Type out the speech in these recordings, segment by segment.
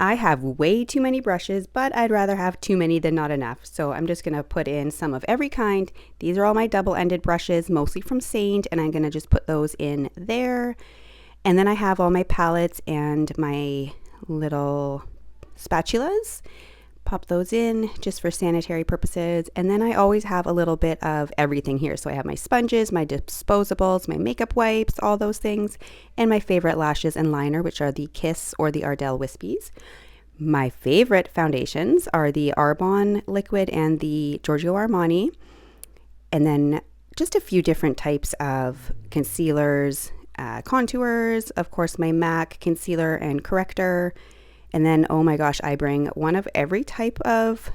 I have way too many brushes, but I'd rather have too many than not enough. So I'm just going to put in some of every kind. These are all my double-ended brushes, mostly from Saint, and I'm going to just put those in there. And then I have all my palettes and my little spatulas. Pop those in just for sanitary purposes. And then I always have a little bit of everything here. So I have my sponges, my disposables, my makeup wipes, all those things, and my favorite lashes and liner, which are the Kiss or the Ardell Wispies. My favorite foundations are the Arbonne liquid and the Giorgio Armani. And then just a few different types of concealers, contours, of course my MAC concealer and corrector. And then, oh my gosh, I bring one of every type of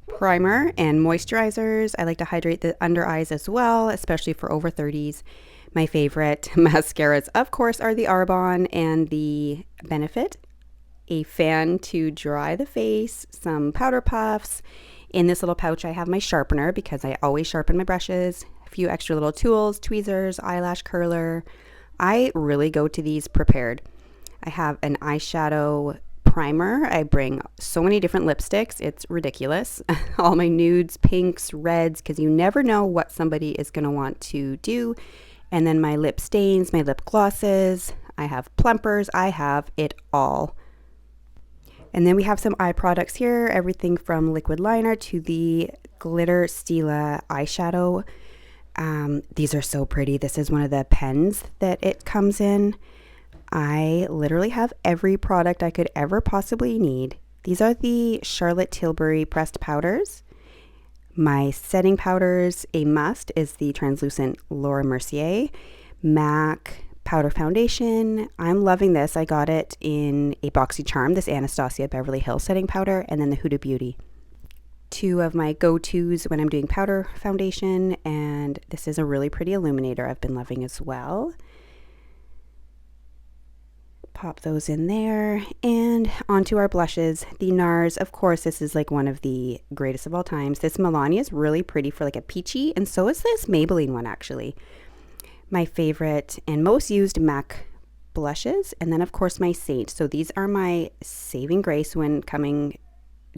primer and moisturizers. I like to hydrate the under eyes as well, especially for over 30s. My favorite mascaras, of course, are the Arbonne and the Benefit. A fan to dry the face, some powder puffs. In this little pouch, I have my sharpener because I always sharpen my brushes. A few extra little tools, tweezers, eyelash curler. I really go to these prepared. I have an eyeshadow primer. I bring so many different lipsticks. It's ridiculous. All my nudes, pinks, reds, because you never know what somebody is going to want to do. And then my lip stains, my lip glosses. I have plumpers. I have it all. And then we have some eye products here. Everything from liquid liner to the glitter Stila eyeshadow. These are so pretty. This is one of the pens that it comes in. I literally have every product I could ever possibly need. These are the Charlotte Tilbury pressed powders. My setting powders, a must, is the translucent Laura Mercier MAC powder foundation. I'm loving this. I got it in a BoxyCharm, this Anastasia Beverly Hills setting powder, and then the Huda Beauty. Two of my go-tos when I'm doing powder foundation, and this is a really pretty illuminator I've been loving as well. Pop those in there, and onto our blushes. The NARS, of course, this is like one of the greatest of all times. This Milani is really pretty for like a peachy, and so is this Maybelline one actually. My favorite and most used MAC blushes, and then of course my Saint. So these are my saving grace when coming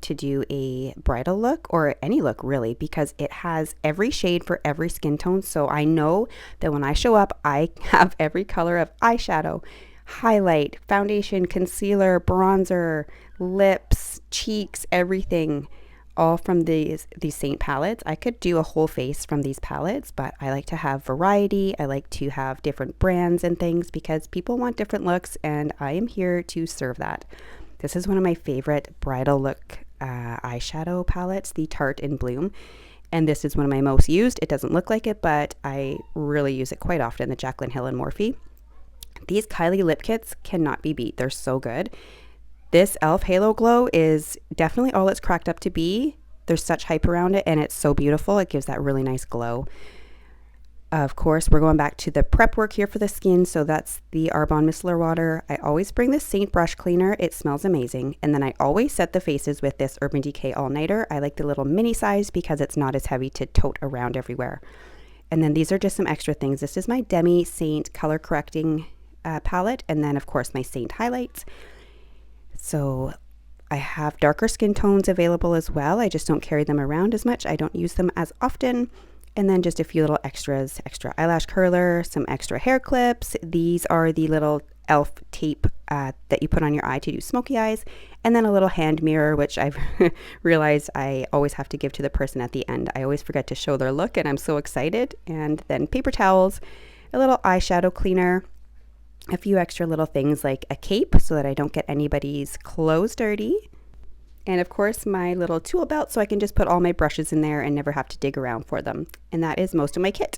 to do a bridal look or any look really, because it has every shade for every skin tone. So I know that when I show up, I have every color of eyeshadow, highlight, foundation, concealer, bronzer, lips, cheeks, everything, all from these Saint palettes. I could do a whole face from these palettes, but I like to have variety. I like to have different brands and things because people want different looks, and I am here to serve that. This is one of my favorite bridal look eyeshadow palettes, the Tarte in Bloom. And this is one of my most used. It doesn't look like it, but I really use it quite often, the Jaclyn Hill and Morphe. These Kylie lip kits cannot be beat. They're so good. This e.l.f. Halo Glow is definitely all it's cracked up to be. There's such hype around it, and it's so beautiful. It gives that really nice glow. Of course, we're going back to the prep work here for the skin. So that's the Arbonne micellar water. I always bring this Saint brush cleaner. It smells amazing. And then I always set the faces with this Urban Decay All Nighter. I like the little mini size because it's not as heavy to tote around everywhere. And then these are just some extra things. This is my Demi Saint color correcting palette, and then of course my Saint highlights. So I have darker skin tones available as well. I just don't carry them around as much. I don't use them as often. And then just a few little extras, extra eyelash curler, some extra hair clips. These are the little e.l.f. tape that you put on your eye to do smoky eyes, and then a little hand mirror, which I've realized I always have to give to the person at the end. I always forget to show their look, and I'm so excited. And then paper towels, a little eyeshadow cleaner, a few extra little things like a cape so that I don't get anybody's clothes dirty. And of course my little tool belt so I can just put all my brushes in there and never have to dig around for them. And that is most of my kit.